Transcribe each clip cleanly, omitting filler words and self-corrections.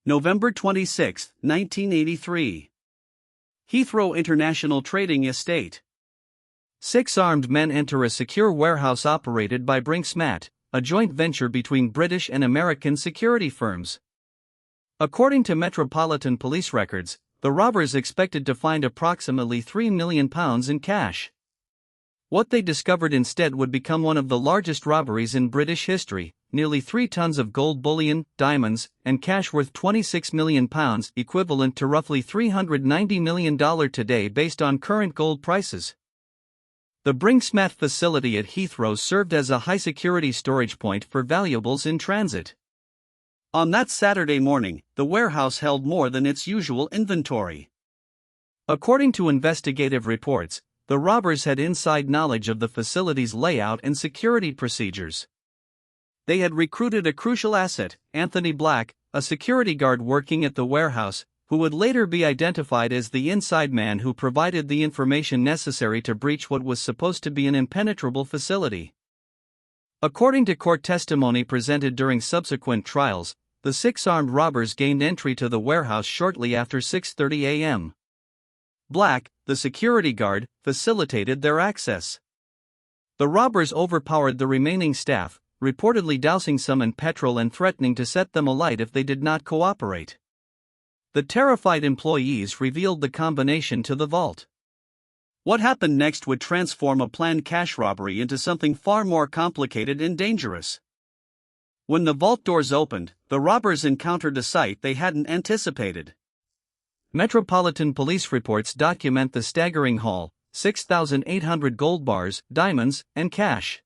November 26, 1983. Heathrow International Trading Estate. 6 armed men enter a secure warehouse operated by Brinks, a joint venture between British and American security firms. According to Metropolitan Police records, the robbers expected to find approximately £3 million in cash. What they discovered instead would become one of the largest robberies in British history: nearly 3 tons of gold bullion, diamonds, and cash worth £26 million, equivalent to roughly $390 million today based on current gold prices. The Brinks facility at Heathrow served as a high-security storage point for valuables in transit. On that Saturday morning, the warehouse held more than its usual inventory. According to investigative reports, the robbers had inside knowledge of the facility's layout and security procedures. They had recruited a crucial asset, Anthony Black, a security guard working at the warehouse, who would later be identified as the inside man who provided the information necessary to breach what was supposed to be an impenetrable facility. According to court testimony presented during subsequent trials, the 6 armed robbers gained entry to the warehouse shortly after 6:30 a.m. Black, the security guard, facilitated their access. The robbers overpowered the remaining staff, reportedly dousing some in petrol and threatening to set them alight if they did not cooperate. The terrified employees revealed the combination to the vault. What happened next would transform a planned cash robbery into something far more complicated and dangerous. When the vault doors opened, the robbers encountered a sight they hadn't anticipated. Metropolitan Police reports document the staggering haul: 6,800 gold bars, diamonds, and cash.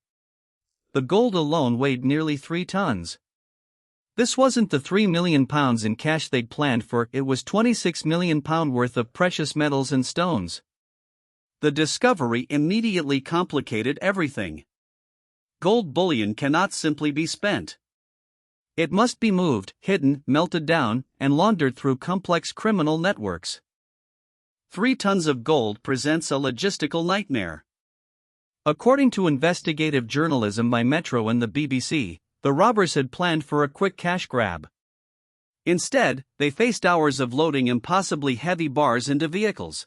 The gold alone weighed nearly 3 tons. This wasn't the £3 million in cash they'd planned for, it was £26 million worth of precious metals and stones. The discovery immediately complicated everything. Gold bullion cannot simply be spent. It must be moved, hidden, melted down, and laundered through complex criminal networks. 3 tons of gold presents a logistical nightmare. According to investigative journalism by Metro and the BBC, the robbers had planned for a quick cash grab. Instead, they faced hours of loading impossibly heavy bars into vehicles.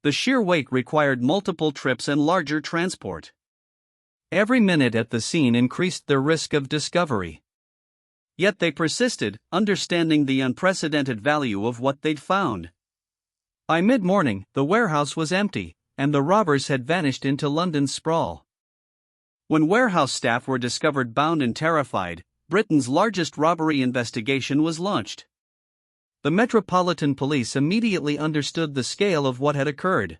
The sheer weight required multiple trips and larger transport. Every minute at the scene increased their risk of discovery. Yet they persisted, understanding the unprecedented value of what they'd found. By mid-morning, the warehouse was empty, and the robbers had vanished into London's sprawl. When warehouse staff were discovered bound and terrified, Britain's largest robbery investigation was launched. The Metropolitan Police immediately understood the scale of what had occurred.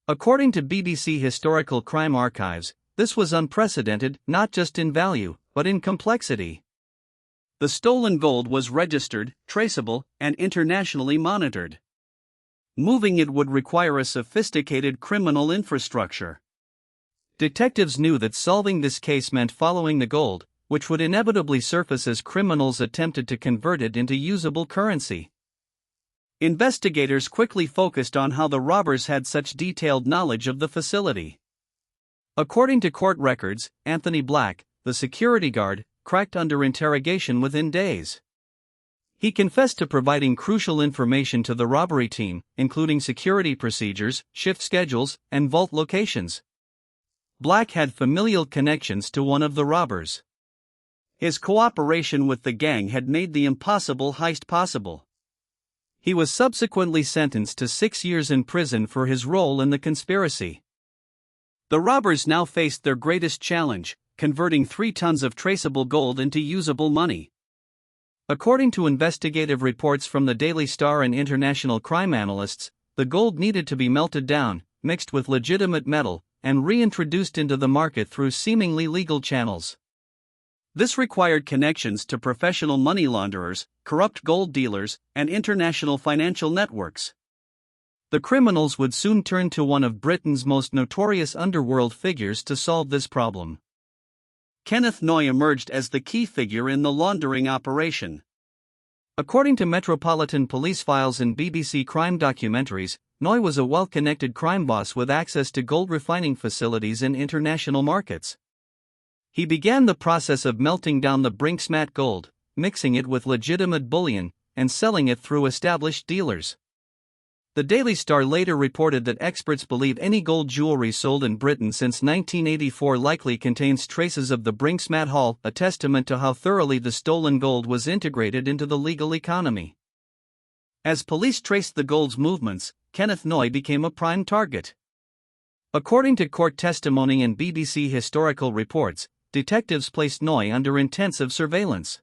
According to BBC Historical Crime Archives, this was unprecedented, not just in value, but in complexity. The stolen gold was registered, traceable, and internationally monitored. Moving it would require a sophisticated criminal infrastructure. Detectives knew that solving this case meant following the gold, which would inevitably surface as criminals attempted to convert it into usable currency. Investigators quickly focused on how the robbers had such detailed knowledge of the facility. According to court records, Anthony Black, the security guard, cracked under interrogation within days. He confessed to providing crucial information to the robbery team, including security procedures, shift schedules, and vault locations. Black had familial connections to one of the robbers. His cooperation with the gang had made the impossible heist possible. He was subsequently sentenced to 6 years in prison for his role in the conspiracy. The robbers now faced their greatest challenge: converting 3 tons of traceable gold into usable money. According to investigative reports from the Daily Star and international crime analysts, the gold needed to be melted down, mixed with legitimate metal, and reintroduced into the market through seemingly legal channels. This required connections to professional money launderers, corrupt gold dealers, and international financial networks. The criminals would soon turn to one of Britain's most notorious underworld figures to solve this problem. Kenneth Noye emerged as the key figure in the laundering operation. According to Metropolitan Police files and BBC crime documentaries, Noye was a well-connected crime boss with access to gold refining facilities in international markets. He began the process of melting down the Brinks gold, mixing it with legitimate bullion, and selling it through established dealers. The Daily Star later reported that experts believe any gold jewelry sold in Britain since 1984 likely contains traces of the Brinks mat haul, a testament to how thoroughly the stolen gold was integrated into the legal economy. As police traced the gold's movements, Kenneth Noy became a prime target. According to court testimony and BBC historical reports, detectives placed Noy under intensive surveillance.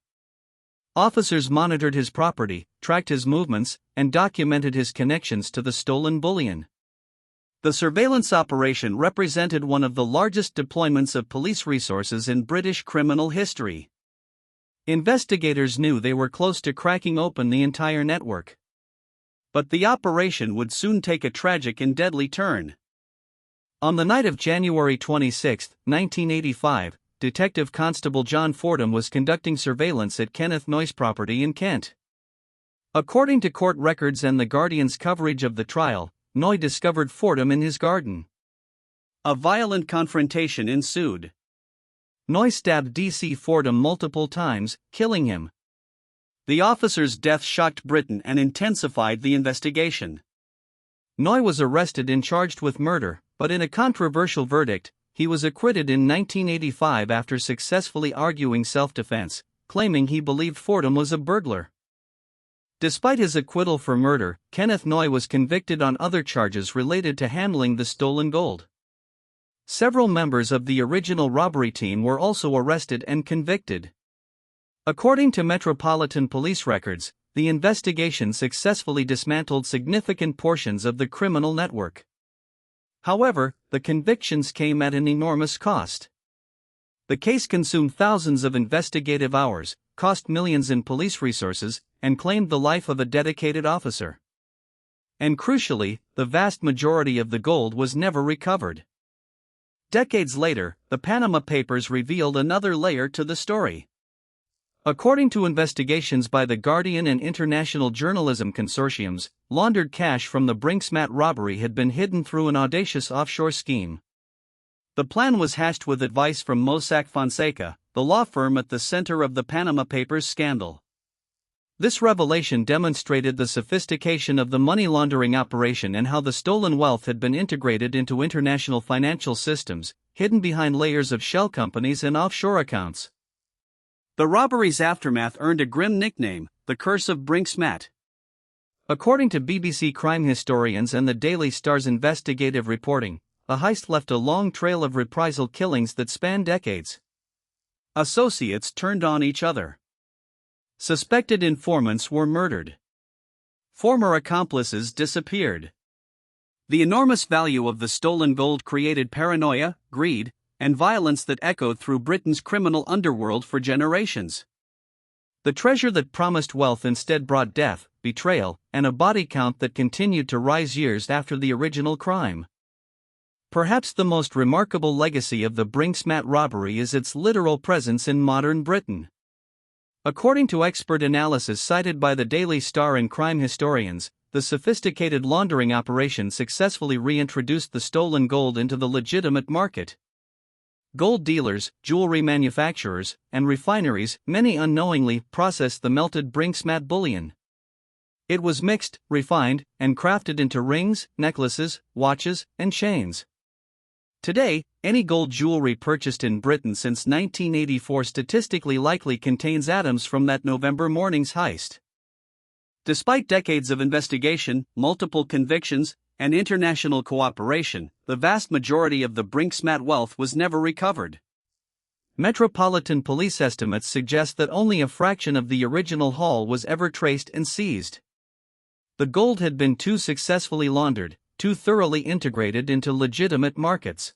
Officers monitored his property, tracked his movements, and documented his connections to the stolen bullion. The surveillance operation represented one of the largest deployments of police resources in British criminal history. Investigators knew they were close to cracking open the entire network. But the operation would soon take a tragic and deadly turn. On the night of January 26, 1985, Detective Constable John Fordham was conducting surveillance at Kenneth Noy's property in Kent. According to court records and The Guardian's coverage of the trial, Noy discovered Fordham in his garden. A violent confrontation ensued. Noy stabbed DC Fordham multiple times, killing him. The officer's death shocked Britain and intensified the investigation. Noy was arrested and charged with murder, but in a controversial verdict, he was acquitted in 1985 after successfully arguing self-defense, claiming he believed Fordham was a burglar. Despite his acquittal for murder, Kenneth Noy was convicted on other charges related to handling the stolen gold. Several members of the original robbery team were also arrested and convicted. According to Metropolitan Police records, the investigation successfully dismantled significant portions of the criminal network. However, the convictions came at an enormous cost. The case consumed thousands of investigative hours, cost millions in police resources, and claimed the life of a dedicated officer. And crucially, the vast majority of the gold was never recovered. Decades later, the Panama Papers revealed another layer to the story. According to investigations by The Guardian and international journalism consortiums, laundered cash from the Brinks mat robbery had been hidden through an audacious offshore scheme. The plan was hatched with advice from Mossack Fonseca, the law firm at the center of the Panama Papers scandal. This revelation demonstrated the sophistication of the money laundering operation and how the stolen wealth had been integrated into international financial systems, hidden behind layers of shell companies and offshore accounts. The robbery's aftermath earned a grim nickname, the Curse of Brinks mat. According to BBC crime historians and the Daily Star's investigative reporting, the heist left a long trail of reprisal killings that spanned decades. Associates turned on each other. Suspected informants were murdered. Former accomplices disappeared. The enormous value of the stolen gold created paranoia, greed, and violence that echoed through Britain's criminal underworld for generations. The treasure that promised wealth instead brought death, betrayal, and a body count that continued to rise years after the original crime. Perhaps the most remarkable legacy of the Brinks mat robbery is its literal presence in modern Britain. According to expert analysis cited by the Daily Star and crime historians, the sophisticated laundering operation successfully reintroduced the stolen gold into the legitimate market. Gold dealers, jewelry manufacturers, and refineries, many unknowingly, processed the melted Brinks mat bullion. It was mixed, refined, and crafted into rings, necklaces, watches, and chains. Today, any gold jewelry purchased in Britain since 1984 statistically likely contains atoms from that November morning's heist. Despite decades of investigation, multiple convictions, and international cooperation, the vast majority of the Brinks mat wealth was never recovered. Metropolitan Police estimates suggest that only a fraction of the original haul was ever traced and seized. The gold had been too successfully laundered, too thoroughly integrated into legitimate markets.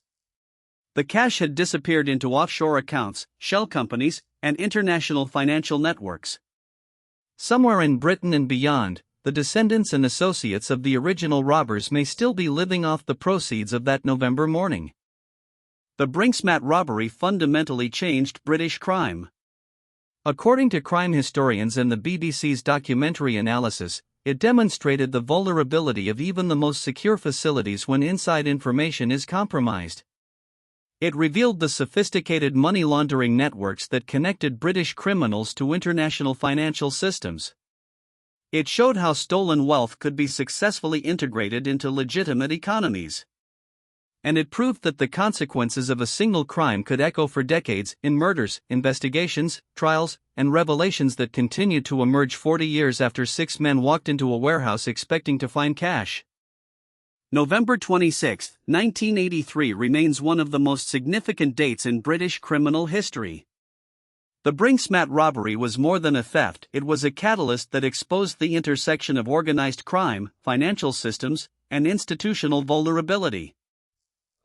The cash had disappeared into offshore accounts, shell companies, and international financial networks. Somewhere in Britain and beyond, the descendants and associates of the original robbers may still be living off the proceeds of that November morning. The Brinks mat robbery fundamentally changed British crime. According to crime historians and the BBC's documentary analysis, it demonstrated the vulnerability of even the most secure facilities when inside information is compromised. It revealed the sophisticated money laundering networks that connected British criminals to international financial systems. It showed how stolen wealth could be successfully integrated into legitimate economies. And it proved that the consequences of a single crime could echo for decades in murders, investigations, trials, and revelations that continued to emerge 40 years after 6 men walked into a warehouse expecting to find cash. November 26, 1983 remains one of the most significant dates in British criminal history. The Brinks robbery was more than a theft, it was a catalyst that exposed the intersection of organized crime, financial systems, and institutional vulnerability.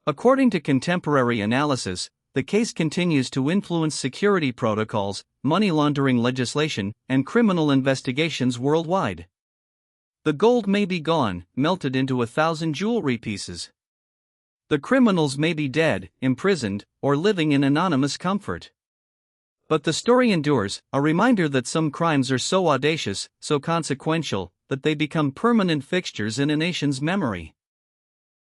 According to contemporary analysis, the case continues to influence security protocols, money laundering legislation, and criminal investigations worldwide. The gold may be gone, melted into 1,000 jewelry pieces. The criminals may be dead, imprisoned, or living in anonymous comfort. But the story endures, a reminder that some crimes are so audacious, so consequential, that they become permanent fixtures in a nation's memory.